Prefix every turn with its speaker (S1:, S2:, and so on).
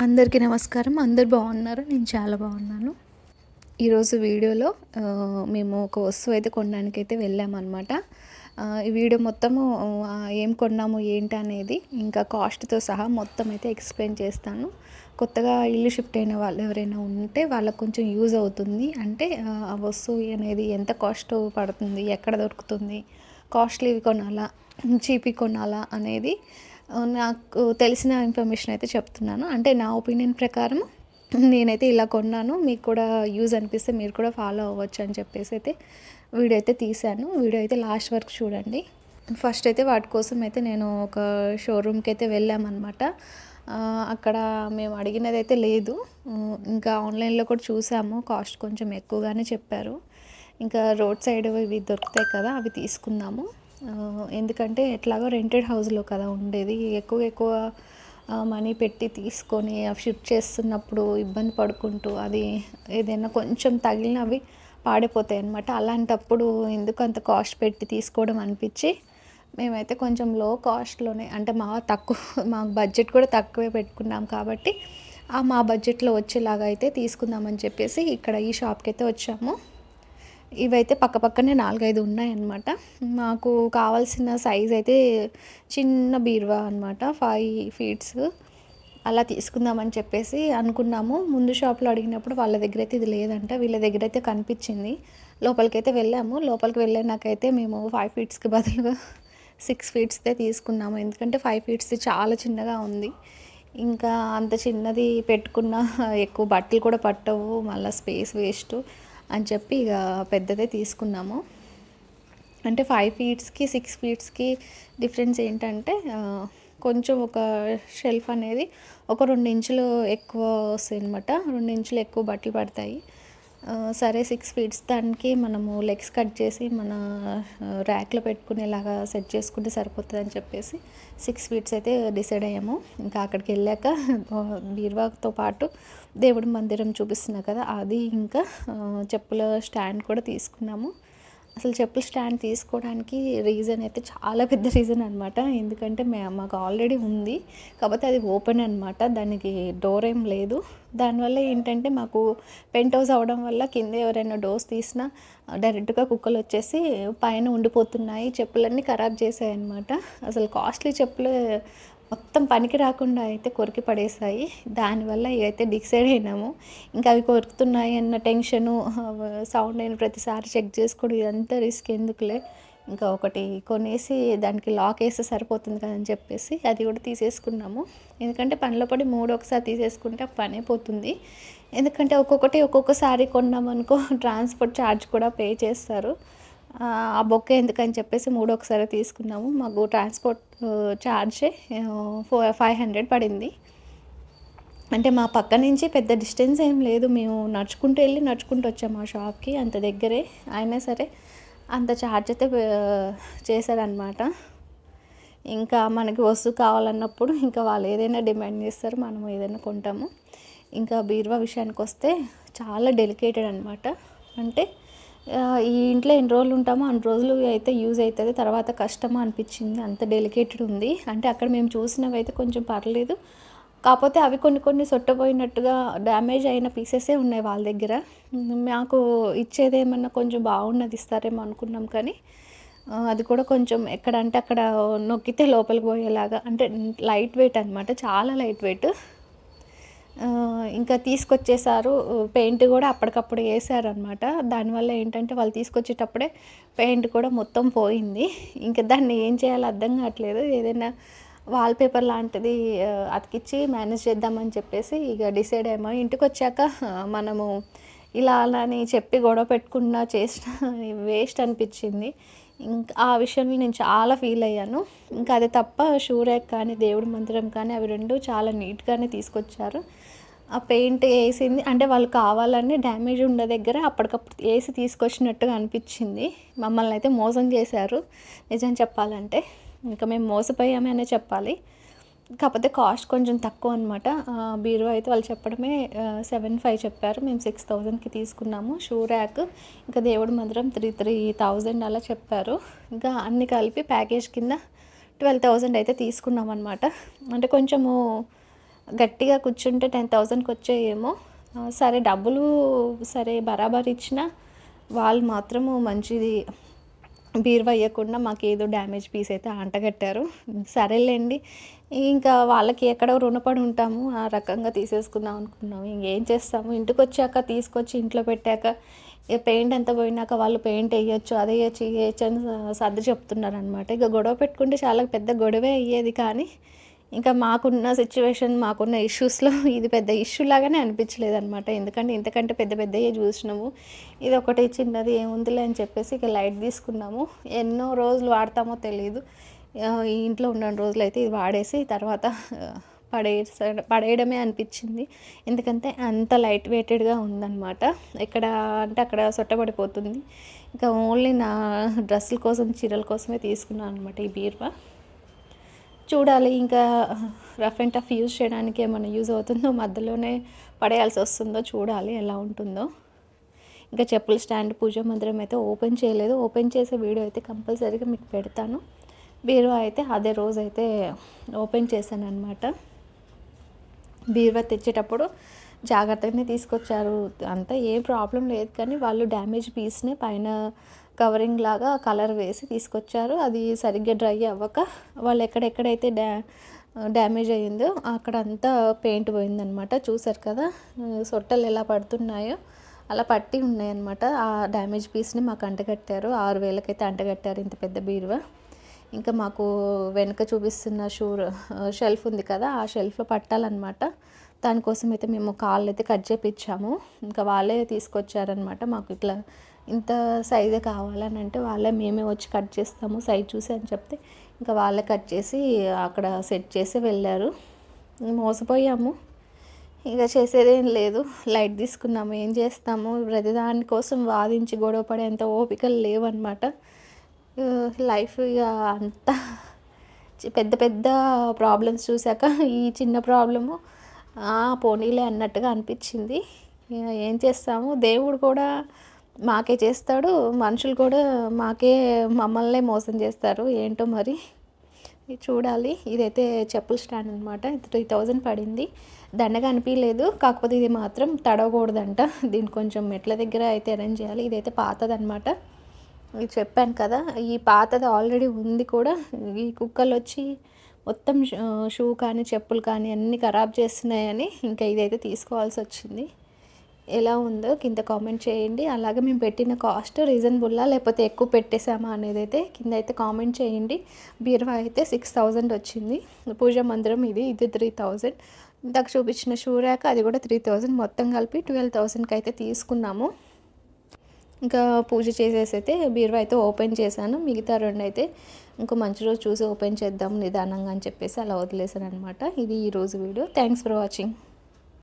S1: అందరికీ నమస్కారం. అందరూ బాగున్నారు. నేను చాలా బాగున్నాను. ఈరోజు వీడియోలో మేము ఒక వస్తువు అయితే కొనడానికైతే వెళ్ళామన్నమాట. ఈ వీడియో మొత్తము ఏం కొన్నాము ఏంటి అనేది ఇంకా కాస్ట్‌తో సహా మొత్తం అయితే ఎక్స్‌ప్లెయిన్ చేస్తాను. కొత్తగా ఇల్లు షిఫ్ట్ అయిన వాళ్ళు ఎవరైనా ఉంటే వాళ్ళకి కొంచెం యూజ్ అవుతుంది. అంటే ఆ వస్తువు అనేది ఎంత కాస్ట్ పడుతుంది, ఎక్కడ దొరుకుతుంది, కాస్ట్‌లీవి కొనాలా, చీప్‌వి కొనాలా అనేది నాకు తెలిసిన ఇన్ఫర్మేషన్ అయితే చెప్తున్నాను. అంటే నా ఒపీనియన్ ప్రకారం నేనైతే ఇలా కొన్నాను. మీకు కూడా యూజ్ అనిపిస్తే మీరు కూడా ఫాలో అవ్వచ్చు అని చెప్పేసి అయితే వీడియో అయితే తీశాను. వీడియో అయితే లాస్ట్ వరకు చూడండి. ఫస్ట్ అయితే వాటి కోసం అయితే నేను ఒక షోరూమ్కి అయితే వెళ్ళామన్నమాట. అక్కడ మేము అడిగినదైతే లేదు. ఇంకా ఆన్లైన్లో కూడా చూసాము. కాస్ట్ కొంచెం ఎక్కువగానే చెప్పారు. ఇంకా రోడ్ సైడ్ ఇవి దొరుకుతాయి కదా, అవి తీసుకుందాము. ఎందుకంటే ఎట్లాగో రెంటెడ్ హౌస్లో కదా ఉండేది. ఎక్కువ మనీ పెట్టి తీసుకొని అవి షిఫ్ట్ చేస్తున్నప్పుడు ఇబ్బంది పడుకుంటూ అది ఏదైనా కొంచెం తగిలిన అవి పాడైపోతాయి అన్నమాట. అలాంటప్పుడు ఎందుకు అంత కాస్ట్ పెట్టి తీసుకోవడం అనిపించి మేమైతే కొంచెం లో కాస్ట్లోనే, అంటే మాకు బడ్జెట్ కూడా తక్కువే పెట్టుకున్నాం కాబట్టి మా బడ్జెట్లో వచ్చేలాగా అయితే తీసుకుందామని చెప్పేసి ఇక్కడ ఈ షాప్కి అయితే వచ్చాము. ఇవైతే పక్కపక్కనే 4, 5 ఉన్నాయన్నమాట. మాకు కావాల్సిన సైజ్ అయితే చిన్న బీరువా అనమాట. 5 ఫీట్స్ అలా తీసుకుందామని చెప్పేసి అనుకున్నాము. ముందు షాప్లో అడిగినప్పుడు వాళ్ళ దగ్గర అయితే ఇది లేదంట, వీళ్ళ దగ్గర అయితే కనిపించింది. లోపలికైతే వెళ్ళాము. లోపలికి వెళ్ళాకైతే మేము 5 ఫీట్స్కి బదులుగా 6 ఫీట్స్దే తీసుకున్నాము. ఎందుకంటే 5 ఫీట్స్ది చాలా చిన్నగా ఉంది. ఇంకా అంత చిన్నది పెట్టుకున్న ఎక్కువ బట్టలు కూడా పట్టవు, మళ్ళీ స్పేస్ వేస్ట్ అని చెప్పి ఇక పెద్దదే తీసుకున్నాము. అంటే 5 ఫీట్స్కి 6 ఫీట్స్కి డిఫరెన్స్ ఏంటంటే కొంచెం ఒక షెల్ఫ్ అనేది ఒక 2 ఇంచులు ఎక్కువ వస్తాయి అనమాట. 2 ఇంచులు ఎక్కువ బట్టలు పడతాయి. సరే 6 ఫీట్స్ దానికి మనము లెగ్స్ కట్ చేసి మన ర్యాక్లో పెట్టుకునేలాగా సెట్ చేసుకుంటే సరిపోతుంది అని చెప్పేసి 6 ఫీట్స్ అయితే డిసైడ్ అయ్యాము. ఇంకా అక్కడికి వెళ్ళాక బీరువాతో పాటు దేవుడి మందిరం చూపిస్తున్నా కదా, అది ఇంకా చెప్పుల స్టాండ్ కూడా తీసుకున్నాము. అసలు చెప్పుల స్టాండ్ తీసుకోవడానికి రీజన్ అయితే చాలా పెద్ద రీజన్ అనమాట. ఎందుకంటే మాకు ఆల్రెడీ ఉంది, కాకపోతే అది ఓపెన్ అనమాట, దానికి డోర్ ఏం లేదు. దానివల్ల ఏంటంటే మాకు పెంట్ హౌస్ అవ్వడం వల్ల కింద ఎవరైనా డోర్స్ తీసినా డైరెక్ట్గా కుక్కలు వచ్చేసి పైన ఉండిపోతున్నాయి. చెప్పులన్నీ ఖరాబ్ చేసాయి అనమాట. అసలు కాస్ట్లీ చెప్పులు మొత్తం పనికి రాకుండా అయితే కొరికి పడేసాయి. దానివల్ల ఇవైతే డిసైడ్ అయినాము. ఇంకా అవి కొరుకుతున్నాయి అన్న టెన్షను, సౌండ్ అయిన ప్రతిసారి చెక్ చేసుకోవడం, ఇదంతా రిస్క్ ఎందుకులే, ఇంకా ఒకటి కొనేసి దానికి లాక్ వేస్తే సరిపోతుంది కదని చెప్పేసి అది కూడా తీసేసుకున్నాము. ఎందుకంటే పనిలో పడి 3 ఒకసారి తీసేసుకుంటే పని అయిపోతుంది. ఎందుకంటే ఒక్కొక్కసారి కొన్నామనుకో ట్రాన్స్పోర్ట్ ఛార్జ్ కూడా పే చేస్తారు. ఆ బొక్క ఎందుకని చెప్పేసి 3 ఒకసారి తీసుకున్నాము. మాకు ట్రాన్స్పోర్ట్ ఛార్జే 500 పడింది. అంటే మా పక్క నుంచి పెద్ద డిస్టెన్స్ ఏం లేదు, మేము నడుచుకుంటూ వెళ్ళి నడుచుకుంటూ వచ్చాము ఆ షాప్కి, అంత దగ్గరే. అయినా సరే అంత ఛార్జ్ అయితే చేశారనమాట. ఇంకా మనకి వస్తువు కావాలన్నప్పుడు ఇంకా వాళ్ళు ఏదైనా డిమాండ్ చేస్తారు, మనం ఏదైనా కొంటాము. ఇంకా బీరువా విషయానికి వస్తే చాలా డెలికేటెడ్ అనమాట. అంటే ఈ ఇంట్లో ఎన్ని రోజులు ఉంటామో అన్ని రోజులు అయితే యూజ్ అవుతుంది, తర్వాత కష్టమా అనిపించింది, అంత డెలికేటెడ్ ఉంది. అంటే అక్కడ మేము చూసినవి అయితే కొంచెం పర్లేదు, కాకపోతే అవి కొన్ని సొట్టపోయినట్టుగా డ్యామేజ్ అయిన పీసెసే ఉన్నాయి వాళ్ళ దగ్గర. మాకు ఇచ్చేదేమన్నా కొంచెం బాగున్నది ఇస్తారేమో అనుకున్నాం, కానీ అది కూడా కొంచెం ఎక్కడంటే అక్కడ నొక్కితే లోపలికి పోయేలాగా, అంటే లైట్ వెయిట్ అనమాట, చాలా లైట్ వెయిట్. ఇంకా తీసుకొచ్చేసారు. పెయింట్ కూడా అప్పటికప్పుడు వేసారనమాట. దానివల్ల ఏంటంటే వాళ్ళు తీసుకొచ్చేటప్పుడే పెయింట్ కూడా మొత్తం పోయింది. ఇంకా దాన్ని ఏం చేయాలో అర్థం కావట్లేదు. ఏదైనా వాల్పేపర్ లాంటిది అతికిచ్చి మేనేజ్ చేద్దామని చెప్పేసి ఇక డిసైడ్ అయ్యాము. ఇంటికి వచ్చాక మనము ఇలా అలా అని చెప్పి గొడవ పెట్టుకున్నా చేసిన వేస్ట్ అనిపించింది. ఇంకా ఆ విషయంలో నేను చాలా ఫీల్ అయ్యాను. ఇంకా అది తప్ప షూ ర్యాక్ కానీ దేవుడి మందిరం కానీ అవి 2 చాలా నీట్గానే తీసుకొచ్చారు. ఆ పెయింట్ వేసింది అంటే వాళ్ళు కావాలని డ్యామేజ్ ఉన్న దగ్గర అప్పటికప్పుడు వేసి తీసుకొచ్చినట్టుగా అనిపించింది. మమ్మల్ని అయితే మోసం చేశారు నిజం చెప్పాలంటే. ఇంకా మేము మోసపోయామనే చెప్పాలి. కాకపోతే కాస్ట్ కొంచెం తక్కువ అనమాట. బీరువా అయితే వాళ్ళు చెప్పడమే 7,500 చెప్పారు, మేము 6,000కి తీసుకున్నాము. షూ ర్యాక్ ఇంకా దేవుడి మందిరం 3,000 అలా చెప్పారు. ఇంకా అన్ని కలిపి ప్యాకేజ్ కింద 12,000 అయితే తీసుకున్నాం అనమాట. అంటే కొంచెము గట్టిగా కూర్చుంటే 10,000కి వచ్చాయేమో. సరే డబ్బులు సరే బరాబర్ ఇచ్చినా వాళ్ళు మాత్రము మంచిది బీరువా ఇయ్యకుండా మాకేదో డ్యామేజ్ పీస్ అయితే అంటగట్టారు. సరేలేండి, ఇంకా వాళ్ళకి ఎక్కడో రుణపడి ఉంటాము. ఆ రకంగా తీసేసుకుందాం అనుకున్నాము. ఇంకేం చేస్తాము, ఇంటికొచ్చాక తీసుకొచ్చి ఇంట్లో పెట్టాక పెయింట్ ఎంత పోయినాక వాళ్ళు పెయింట్ వేయొచ్చు, అది వేయచ్చు, ఇది వేయచ్చు అని సర్ది చెప్తున్నారనమాట. ఇక గొడవ పెట్టుకుంటే చాలా పెద్ద గొడవే అయ్యేది. కానీ ఇంకా మాకున్న సిచ్యువేషన్, మాకున్న ఇష్యూస్లో ఇది పెద్ద ఇష్యూ లాగానే అనిపించలేదనమాట. ఎందుకంటే ఇంతకంటే పెద్ద పెద్దయే చూసినాము. ఇది ఒకటి చిన్నది ఏముందిలే అని చెప్పేసి ఇక లైట్ తీసుకున్నాము. ఎన్నో రోజులు వాడతామో తెలియదు. ఈ ఇంట్లో ఉన్న రోజులైతే ఇది వాడేసి తర్వాత పడేయడమే అనిపించింది. ఎందుకంటే అంత లైట్ వెయిటెడ్గా ఉందన్నమాట. ఎక్కడ అంటే అక్కడ సొట్టబడిపోతుంది. ఇంకా ఓన్లీ నా డ్రెస్సుల కోసం, చీరల కోసమే తీసుకున్నాను అనమాట ఈ బీరువా. చూడాలి ఇంకా రఫ్ అండ్ టఫ్ యూజ్ చేయడానికి ఏమైనా యూజ్ అవుతుందో, మధ్యలోనే పడేయాల్సి వస్తుందో చూడాలి ఎలా ఉంటుందో. ఇంకా చెప్పుల స్టాండ్, పూజ మందిరం అయితే ఓపెన్ చేయలేదు. ఓపెన్ చేసే వీడియో అయితే కంపల్సరీగా మీకు పెడతాను. బీరువా అయితే అదే రోజు అయితే ఓపెన్ చేశాను అనమాట. బీరువా తెచ్చేటప్పుడు జాగ్రత్తగానే తీసుకొచ్చారు. అంతా ఏ ప్రాబ్లం లేదు. కానీ వాళ్ళు డ్యామేజ్ పీస్ని పైన కవరింగ్ లాగా కలర్ వేసి తీసుకొచ్చారు. అది సరిగ్గా డ్రై అవ్వక వాళ్ళు ఎక్కడెక్కడైతే డ్యామేజ్ అయ్యిందో అక్కడంతా పెయింట్ పోయిందనమాట. చూసారు కదా సొట్టలు ఎలా పడుతున్నాయో అలా పట్టి ఉన్నాయన్నమాట. ఆ డ్యామేజ్ పీస్ని మాకు అంటగట్టారు. 6,000కి అయితే అంటగట్టారు ఇంత పెద్ద బీరువా. ఇంకా మాకు వెనుక చూపిస్తున్న షెల్ఫ్ ఉంది కదా, ఆ షెల్ఫ్లో పట్టాలన్నమాట. దానికోసం అయితే మేము కాళ్ళు అయితే కట్ చేయించాము. ఇంకా వాళ్ళే తీసుకొచ్చారనమాట. మాకు ఇట్లా ఇంత సైజే కావాలని అంటే మేమే వచ్చి కట్ చేస్తాము సైజ్ చూసి అని చెప్తే ఇంకా వాళ్ళే కట్ చేసి అక్కడ సెట్ చేసి వెళ్ళారు. మోసపోయాము. ఇక చేసేదేం లేదు, లైట్ తీసుకున్నాము. ఏం చేస్తాము, ప్రతిదాని కోసం వాదించి గొడవ పడేంత ఓపికలు లేవన్నమాట. లైఫ్ ఇక అంతా పెద్ద పెద్ద ప్రాబ్లమ్స్ చూశాక ఈ చిన్న ప్రాబ్లము పోనీలే అన్నట్టుగా అనిపించింది. ఏం చేస్తాము, దేవుడు కూడా మాకే చేస్తాడు, మనుషులు కూడా మమ్మల్నే మోసం చేస్తారు. ఏంటో మరి చూడాలి. ఇదైతే చెప్పుల స్టాండ్ అనమాట. 3,000 పడింది. దండగా అనిపించలేదు. కాకపోతే ఇది మాత్రం తడవకూడదంట. దీన్ని కొంచెం మెట్ల దగ్గర అయితే అరేంజ్ చేయాలి. ఇదైతే పాతదనమాట. ఇది చెప్పాను కదా, ఈ పాతది ఆల్రెడీ ఉంది కూడా. ఈ కుక్కలు వచ్చి మొత్తం షూ కానీ చెప్పులు కానీ అన్నీ ఖరాబ్ చేస్తున్నాయని ఇంకా ఇదైతే తీసుకోవాల్సి వచ్చింది. ఎలా ఉందో కింద కామెంట్ చేయండి. అలాగే మేము పెట్టిన కాస్ట్ రీజనబుల్లా లేకపోతే ఎక్కువ పెట్టేశామా అనేది అయితే కింద అయితే కామెంట్ చేయండి. బీరువా అయితే 6,000 వచ్చింది. పూజ మందిరం ఇది 3,000. ఇందాక చూపించిన షూ ర్యాక్ అది కూడా 3,000. మొత్తం కలిపి 12,000కి అయితే తీసుకున్నాము. ఇంకా పూజ చేసేసి అయితే బీరువా అయితే ఓపెన్ చేశాను. మిగతా 2 అయితే ఇంకో మంచి రోజు చూసి ఓపెన్ చేద్దాం నిదానంగా అని చెప్పేసి అలా వదిలేసాను అనమాట. ఇది ఈరోజు వీడియో. Thanks for watching.